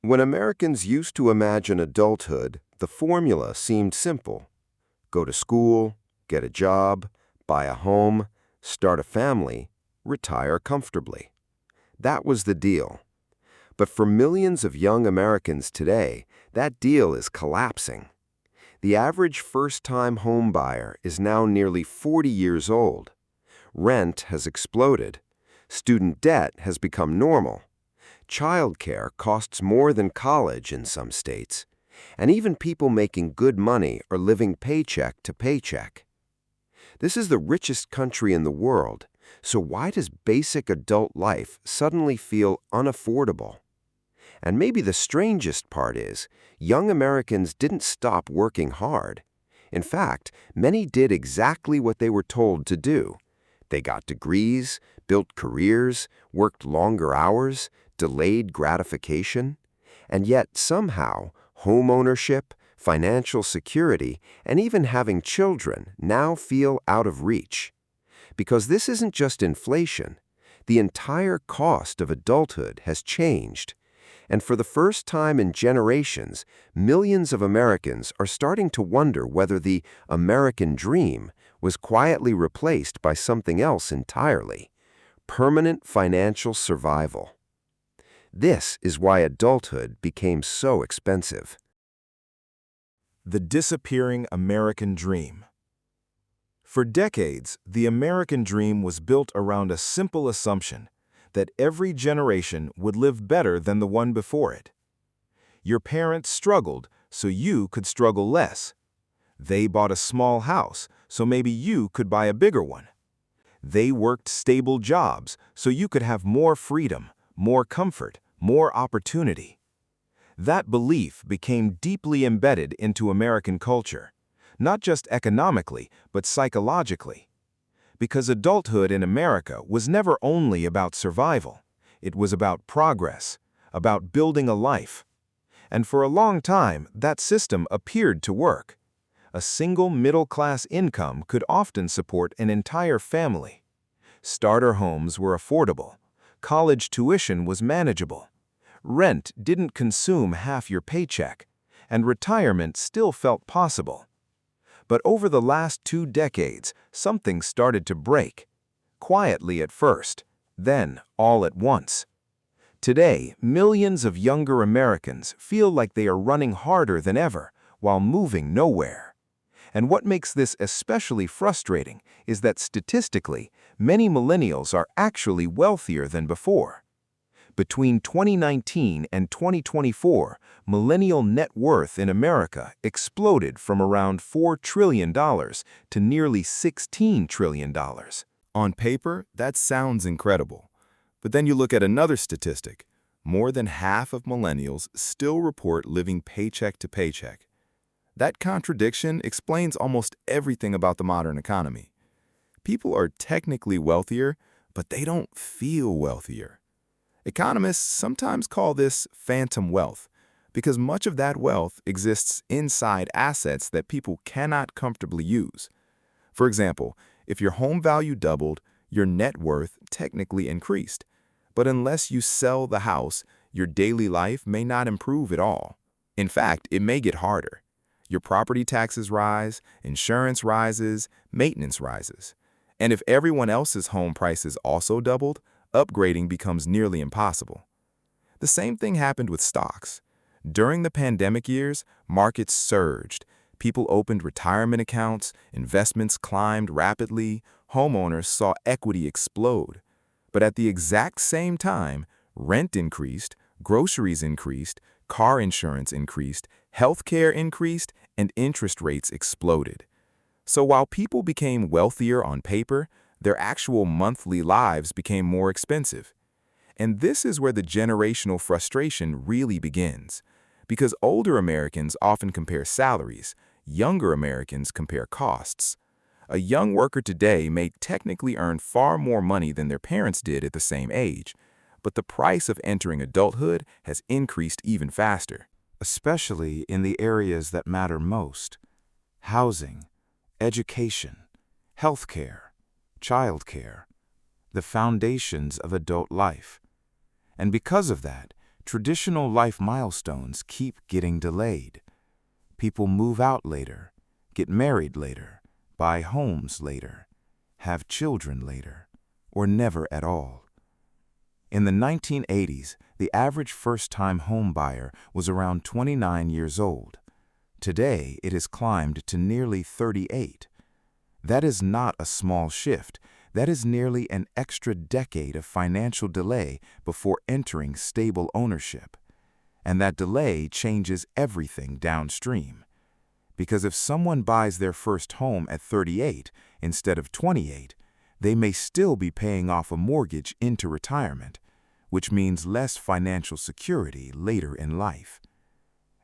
When Americans used to imagine adulthood, the formula seemed simple. Go to school, get a job, buy a home, start a family, retire comfortably. That was the deal. But for millions of young Americans today, that deal is collapsing. The average first-time home buyer is now nearly 40 years old. Rent has exploded. Student debt has become normal. Childcare costs more than college in some states. And even people making good money are living paycheck to paycheck. This is the richest country in the world, so why does basic adult life suddenly feel unaffordable? And maybe the strangest part is, young Americans didn't stop working hard. In fact, many did exactly what they were told to do. They got degrees, built careers, worked longer hours, delayed gratification. And yet, somehow, home ownership, financial security, and even having children now feel out of reach. Because this isn't just inflation. The entire cost of adulthood has changed. And for the first time in generations, millions of Americans are starting to wonder whether the American dream was quietly replaced by something else entirely: permanent financial survival. This is why adulthood became so expensive. The disappearing American dream. For decades, the American dream was built around a simple assumption that every generation would live better than the one before it. Your parents struggled, so you could struggle less. They bought a small house, so maybe you could buy a bigger one. They worked stable jobs, so you could have more freedom, more comfort, more opportunity. That belief became deeply embedded into American culture, not just economically, but psychologically. Because adulthood in America was never only about survival. It was about progress, about building a life. And for a long time, that system appeared to work. A single middle-class income could often support an entire family. Starter homes were affordable. College tuition was manageable. Rent didn't consume half your paycheck, and retirement still felt possible. But over the last 2 decades, something started to break. Quietly at first, then all at once. Today, millions of younger Americans feel like they are running harder than ever while moving nowhere. And what makes this especially frustrating is that statistically, many millennials are actually wealthier than before. Between 2019 and 2024, millennial net worth in America exploded from around $4 trillion to nearly $16 trillion. On paper, that sounds incredible. But then you look at another statistic. More than half of millennials still report living paycheck to paycheck. That contradiction explains almost everything about the modern economy. People are technically wealthier, but they don't feel wealthier. Economists sometimes call this phantom wealth because much of that wealth exists inside assets that people cannot comfortably use. For example, if your home value doubled, your net worth technically increased. But unless you sell the house, your daily life may not improve at all. In fact, it may get harder. Your property taxes rise, insurance rises, maintenance rises. And if everyone else's home prices also doubled, upgrading becomes nearly impossible. The same thing happened with stocks. During the pandemic years, markets surged. People opened retirement accounts, investments climbed rapidly, homeowners saw equity explode. But at the exact same time, rent increased, groceries increased, car insurance increased, healthcare increased, and interest rates exploded. So while people became wealthier on paper, their actual monthly lives became more expensive. And this is where the generational frustration really begins. Because older Americans often compare salaries, younger Americans compare costs. A young worker today may technically earn far more money than their parents did at the same age, but the price of entering adulthood has increased even faster. Especially in the areas that matter most: housing, education, healthcare, childcare, the foundations of adult life. And because of that, traditional life milestones keep getting delayed. People move out later, get married later, buy homes later, have children later, or never at all. In the 1980s, the average first-time home buyer was around 29 years old. Today, it has climbed to nearly 38. That is not a small shift. That is nearly an extra decade of financial delay before entering stable ownership. And that delay changes everything downstream. Because if someone buys their first home at 38 instead of 28, they may still be paying off a mortgage into retirement, which means less financial security later in life.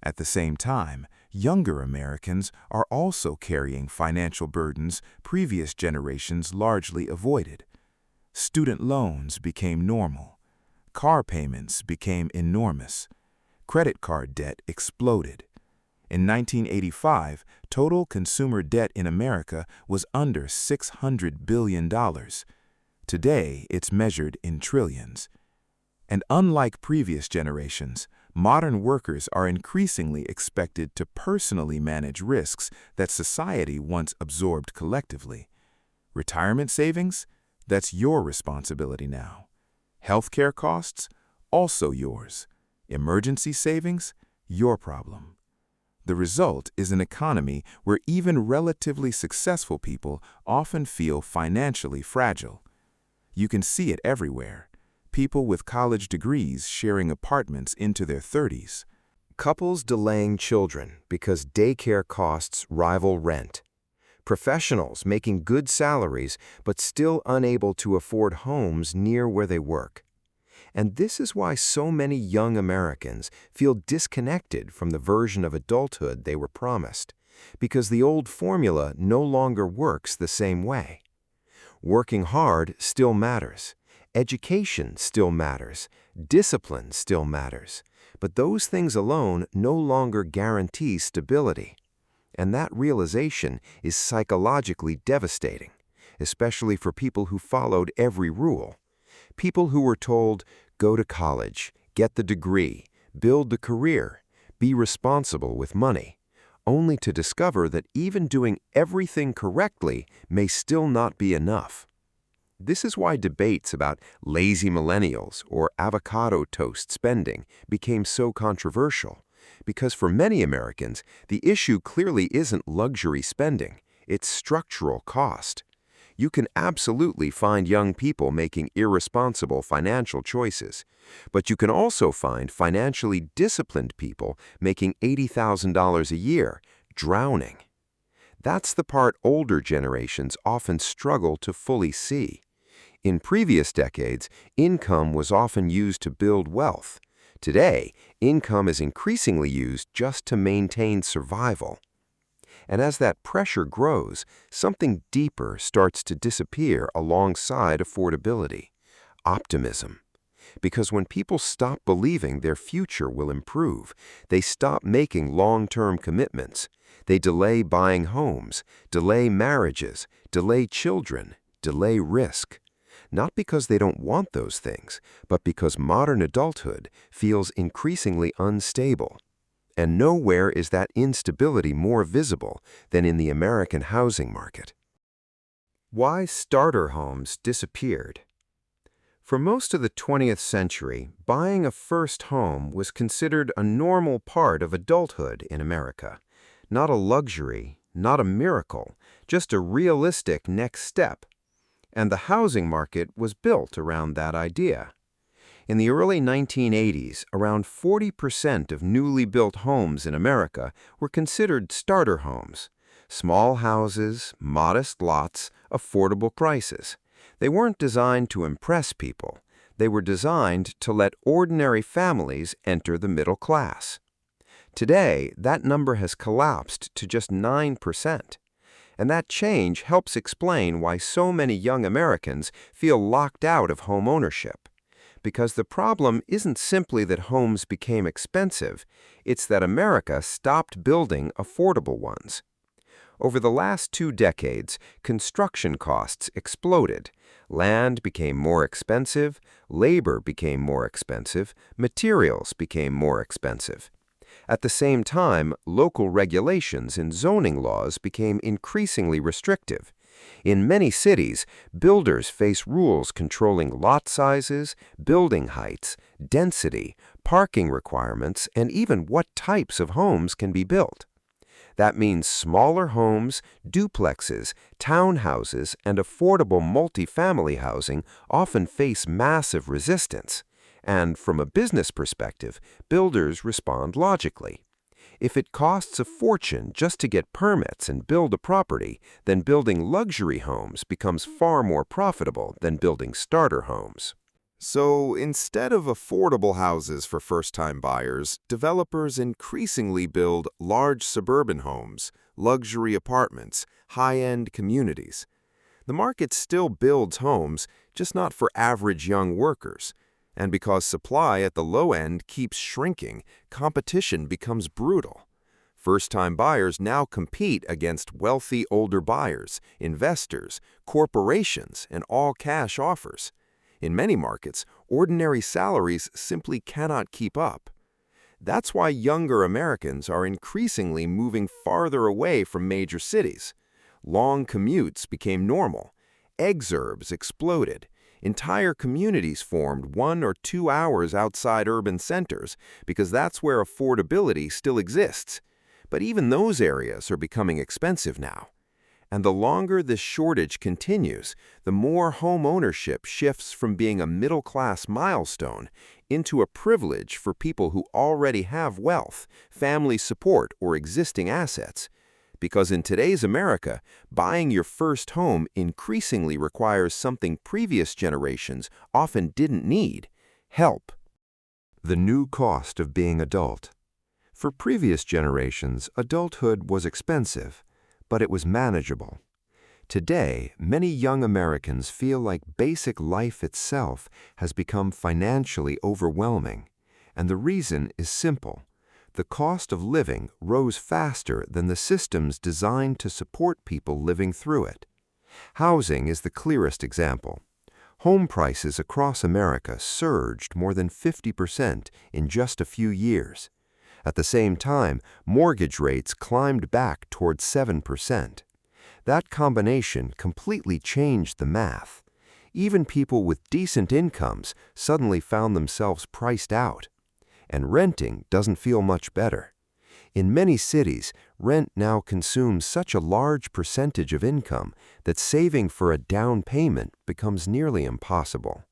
At the same time, younger Americans are also carrying financial burdens previous generations largely avoided. Student loans became normal. Car payments became enormous. Credit card debt exploded. In 1985, total consumer debt in America was under $600 billion. Today, it's measured in trillions. And unlike previous generations, modern workers are increasingly expected to personally manage risks that society once absorbed collectively. Retirement savings? That's your responsibility now. Healthcare costs? Also yours. Emergency savings? Your problem. The result is an economy where even relatively successful people often feel financially fragile. You can see it everywhere. People with college degrees sharing apartments into their 30s. Couples delaying children because daycare costs rival rent. Professionals making good salaries but still unable to afford homes near where they work. And this is why so many young Americans feel disconnected from the version of adulthood they were promised, because the old formula no longer works the same way. Working hard still matters. Education still matters. Discipline still matters. But those things alone no longer guarantee stability. And that realization is psychologically devastating, especially for people who followed every rule. People who were told, go to college, get the degree, build the career, be responsible with money, only to discover that even doing everything correctly may still not be enough. This is why debates about lazy millennials or avocado toast spending became so controversial, because for many Americans, the issue clearly isn't luxury spending, it's structural cost. You can absolutely find young people making irresponsible financial choices, but you can also find financially disciplined people making $80,000 a year, drowning. That's the part older generations often struggle to fully see. In previous decades, income was often used to build wealth. Today, income is increasingly used just to maintain survival. And as that pressure grows, something deeper starts to disappear alongside affordability: optimism. Because when people stop believing their future will improve, they stop making long-term commitments. They delay buying homes, delay marriages, delay children, delay risk. Not because they don't want those things, but because modern adulthood feels increasingly unstable. And nowhere is that instability more visible than in the American housing market. Why starter homes disappeared. For most of the 20th century, buying a first home was considered a normal part of adulthood in America. Not a luxury, not a miracle, just a realistic next step. And the housing market was built around that idea. In the early 1980s, around 40% of newly built homes in America were considered starter homes. Small houses, modest lots, affordable prices. They weren't designed to impress people. They were designed to let ordinary families enter the middle class. Today, that number has collapsed to just 9%. And that change helps explain why so many young Americans feel locked out of home ownership. Because the problem isn't simply that homes became expensive, it's that America stopped building affordable ones. Over the last 2 decades, construction costs exploded. Land became more expensive, labor became more expensive, materials became more expensive. At the same time, local regulations and zoning laws became increasingly restrictive. In many cities, builders face rules controlling lot sizes, building heights, density, parking requirements, and even what types of homes can be built. That means smaller homes, duplexes, townhouses, and affordable multifamily housing often face massive resistance. And from a business perspective, builders respond logically. If it costs a fortune just to get permits and build a property, then building luxury homes becomes far more profitable than building starter homes. So instead of affordable houses for first-time buyers, developers increasingly build large suburban homes, luxury apartments, high-end communities. The market still builds homes, just not for average young workers. And because supply at the low end keeps shrinking, competition becomes brutal. First-time buyers now compete against wealthy older buyers, investors, corporations, and all-cash offers. In many markets, ordinary salaries simply cannot keep up. That's why younger Americans are increasingly moving farther away from major cities. Long commutes became normal. Exurbs exploded. Entire communities formed 1 or 2 hours outside urban centers because that's where affordability still exists. But even those areas are becoming expensive now. And the longer this shortage continues, the more home ownership shifts from being a middle-class milestone into a privilege for people who already have wealth, family support, or existing assets. Because in today's America, buying your first home increasingly requires something previous generations often didn't need: help. The new cost of being adult. For previous generations, adulthood was expensive, but it was manageable. Today, many young Americans feel like basic life itself has become financially overwhelming, and the reason is simple. The cost of living rose faster than the systems designed to support people living through it. Housing is the clearest example. Home prices across America surged more than 50% in just a few years. At the same time, mortgage rates climbed back toward 7%. That combination completely changed the math. Even people with decent incomes suddenly found themselves priced out. And renting doesn't feel much better. In many cities, rent now consumes such a large percentage of income that saving for a down payment becomes nearly impossible.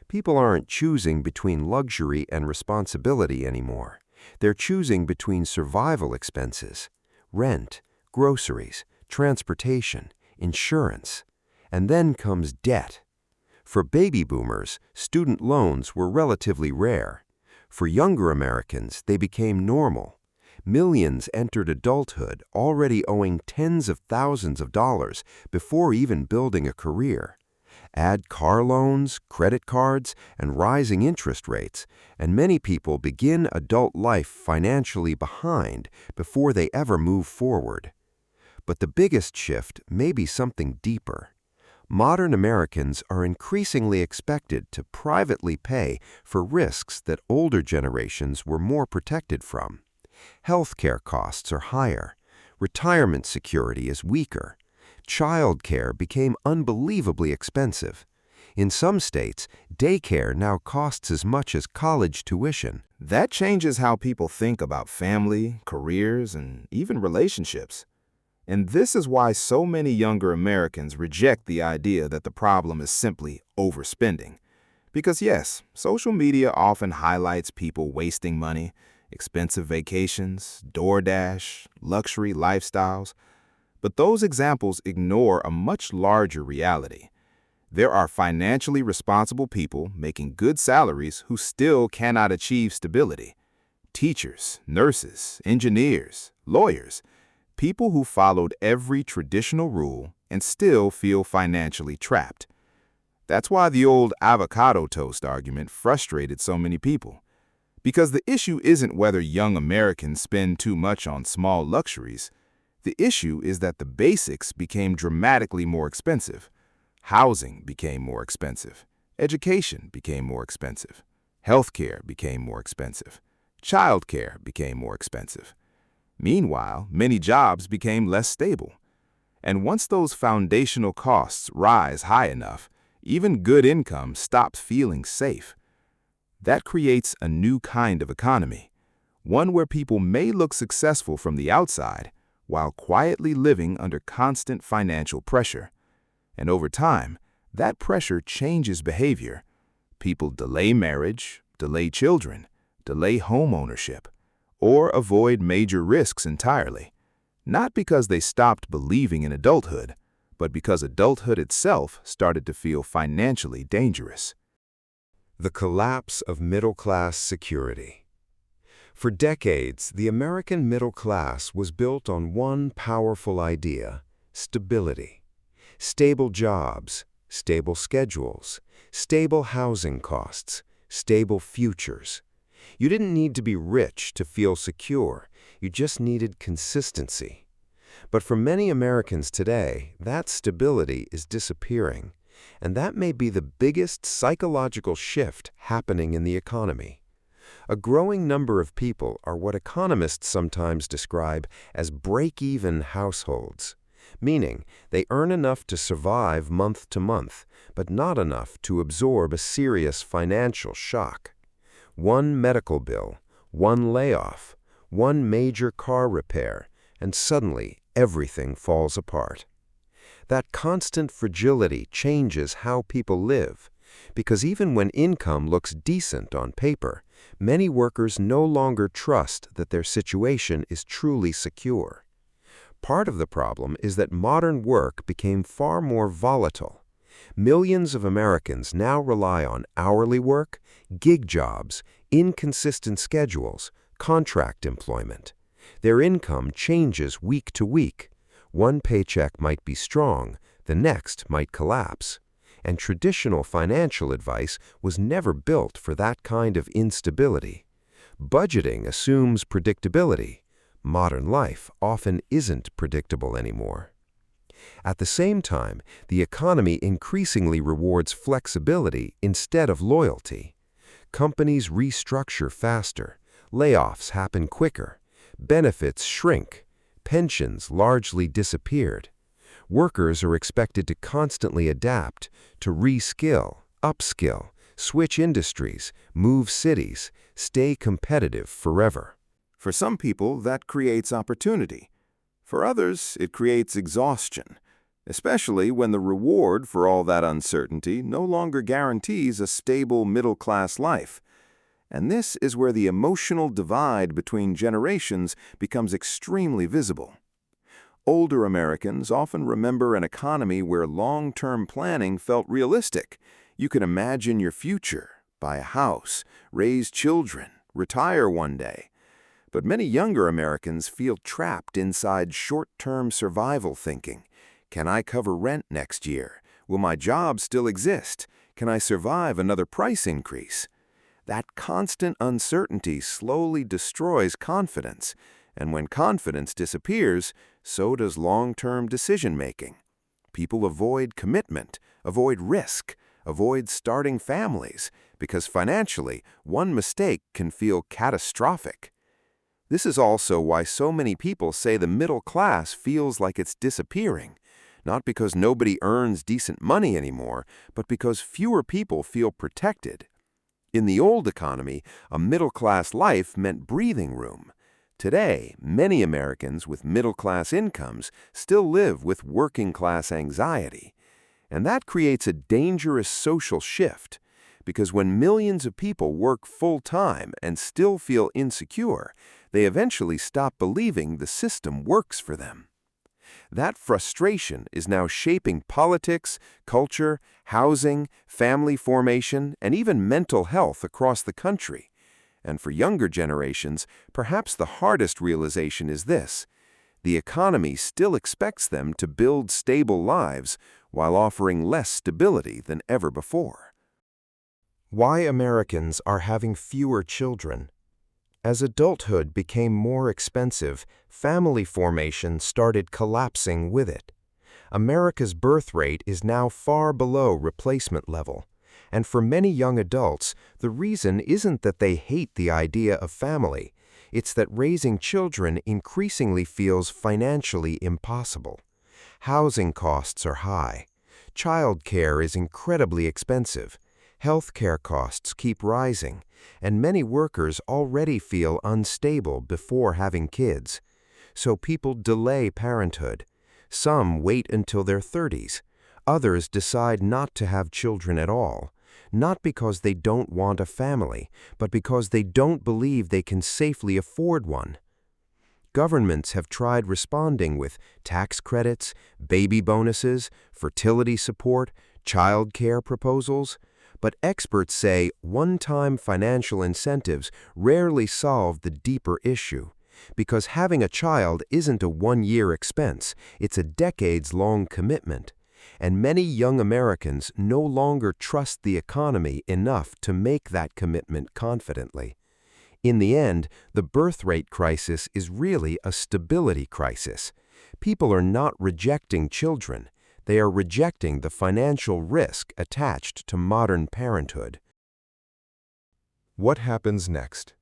People aren't choosing between luxury and responsibility anymore. They're choosing between survival expenses, rent, groceries, transportation, insurance, and then comes debt. For baby boomers, student loans were relatively rare. For younger Americans, they became normal. Millions entered adulthood already owing tens of thousands of dollars before even building a career. Add car loans, credit cards, and rising interest rates, and many people begin adult life financially behind before they ever move forward. But the biggest shift may be something deeper. Modern Americans are increasingly expected to privately pay for risks that older generations were more protected from. Healthcare costs are higher. Retirement security is weaker. Childcare became unbelievably expensive. In some states, daycare now costs as much as college tuition. That changes how people think about family, careers, and even relationships. And this is why so many younger Americans reject the idea that the problem is simply overspending. Because yes, social media often highlights people wasting money, expensive vacations, DoorDash, luxury lifestyles. But those examples ignore a much larger reality. There are financially responsible people making good salaries who still cannot achieve stability. Teachers, nurses, engineers, lawyers, people who followed every traditional rule and still feel financially trapped. That's why the old avocado toast argument frustrated so many people. Because the issue isn't whether young Americans spend too much on small luxuries. The issue is that the basics became dramatically more expensive. Housing became more expensive. Education became more expensive. Healthcare became more expensive. Childcare became more expensive. Meanwhile, many jobs became less stable. And once those foundational costs rise high enough, even good income stops feeling safe. That creates a new kind of economy, one where people may look successful from the outside while quietly living under constant financial pressure. And over time, that pressure changes behavior. People delay marriage, delay children, delay home ownership, or avoid major risks entirely, not because they stopped believing in adulthood, but because adulthood itself started to feel financially dangerous. The collapse of middle-class security. For decades, the American middle class was built on one powerful idea: stability. Stable jobs, stable schedules, stable housing costs, stable futures. You didn't need to be rich to feel secure, you just needed consistency. But for many Americans today, that stability is disappearing, and that may be the biggest psychological shift happening in the economy. A growing number of people are what economists sometimes describe as break-even households, meaning they earn enough to survive month to month, but not enough to absorb a serious financial shock. One medical bill, one layoff, one major car repair, and suddenly everything falls apart. That constant fragility changes how people live, because even when income looks decent on paper, many workers no longer trust that their situation is truly secure. Part of the problem is that modern work became far more volatile. Millions of Americans now rely on hourly work, gig jobs, inconsistent schedules, contract employment. Their income changes week to week. One paycheck might be strong, the next might collapse. And traditional financial advice was never built for that kind of instability. Budgeting assumes predictability. Modern life often isn't predictable anymore. At the same time, the economy increasingly rewards flexibility instead of loyalty. Companies restructure faster, layoffs happen quicker, benefits shrink, pensions largely disappeared. Workers are expected to constantly adapt, to reskill, upskill, switch industries, move cities, stay competitive forever. For some people, that creates opportunity. For others, it creates exhaustion, especially when the reward for all that uncertainty no longer guarantees a stable middle-class life. And this is where the emotional divide between generations becomes extremely visible. Older Americans often remember an economy where long-term planning felt realistic. You could imagine your future, buy a house, raise children, retire one day. But many younger Americans feel trapped inside short-term survival thinking. Can I cover rent next year? Will my job still exist? Can I survive another price increase? That constant uncertainty slowly destroys confidence, and when confidence disappears, so does long-term decision-making. People avoid commitment, avoid risk, avoid starting families, because financially, one mistake can feel catastrophic. This is also why so many people say the middle class feels like it's disappearing, not because nobody earns decent money anymore, but because fewer people feel protected. In the old economy, a middle-class life meant breathing room. Today, many Americans with middle-class incomes still live with working-class anxiety. And that creates a dangerous social shift, because when millions of people work full-time and still feel insecure, they eventually stop believing the system works for them. That frustration is now shaping politics, culture, housing, family formation, and even mental health across the country. And for younger generations, perhaps the hardest realization is this: the economy still expects them to build stable lives while offering less stability than ever before. Why Americans are having fewer children. As adulthood became more expensive, family formation started collapsing with it. America's birth rate is now far below replacement level. And for many young adults, the reason isn't that they hate the idea of family. It's that raising children increasingly feels financially impossible. Housing costs are high. Child care is incredibly expensive. Health care costs keep rising, and many workers already feel unstable before having kids. So people delay parenthood. Some wait until their 30s. Others decide not to have children at all, not because they don't want a family, but because they don't believe they can safely afford one. Governments have tried responding with tax credits, baby bonuses, fertility support, child care proposals, but experts say one-time financial incentives rarely solve the deeper issue, because having a child isn't a one-year expense, it's a decades-long commitment. And many young Americans no longer trust the economy enough to make that commitment confidently. In the end, the birth rate crisis is really a stability crisis. People are not rejecting children. They are rejecting the financial risk attached to modern parenthood. What happens next?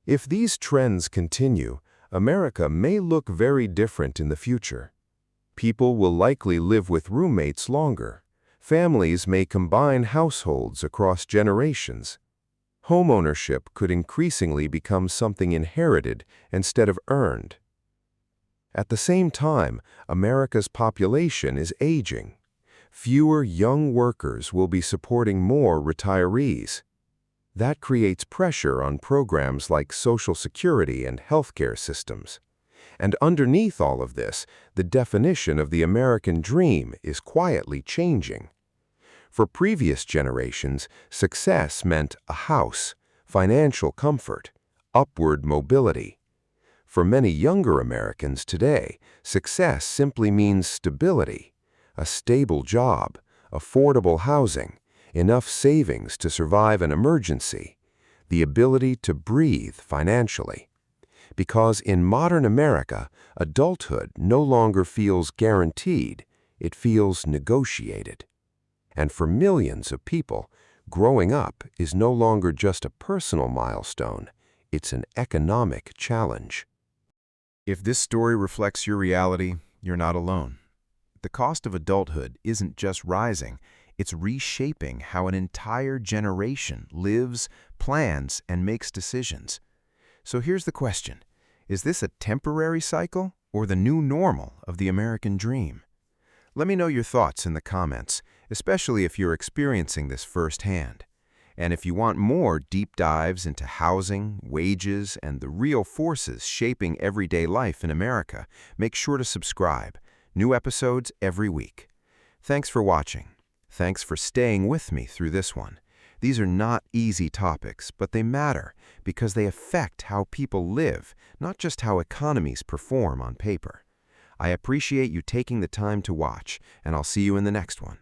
If these trends continue, America may look very different in the future. People will likely live with roommates longer. Families may combine households across generations. Homeownership could increasingly become something inherited instead of earned. At the same time, America's population is aging. Fewer young workers will be supporting more retirees. That creates pressure on programs like Social Security and healthcare systems. And underneath all of this, the definition of the American dream is quietly changing. For previous generations, success meant a house, financial comfort, upward mobility. For many younger Americans today, success simply means stability, a stable job, affordable housing, enough savings to survive an emergency, the ability to breathe financially. Because in modern America, adulthood no longer feels guaranteed, it feels negotiated. And for millions of people, growing up is no longer just a personal milestone, it's an economic challenge. If this story reflects your reality, you're not alone. The cost of adulthood isn't just rising, it's reshaping how an entire generation lives, plans, and makes decisions. So here's the question. Is this a temporary cycle or the new normal of the American dream? Let me know your thoughts in the comments, especially if you're experiencing this firsthand. And if you want more deep dives into housing, wages, and the real forces shaping everyday life in America, make sure to subscribe. New episodes every week. Thanks for watching. Thanks for staying with me through this one. These are not easy topics, but they matter because they affect how people live, not just how economies perform on paper. I appreciate you taking the time to watch, and I'll see you in the next one.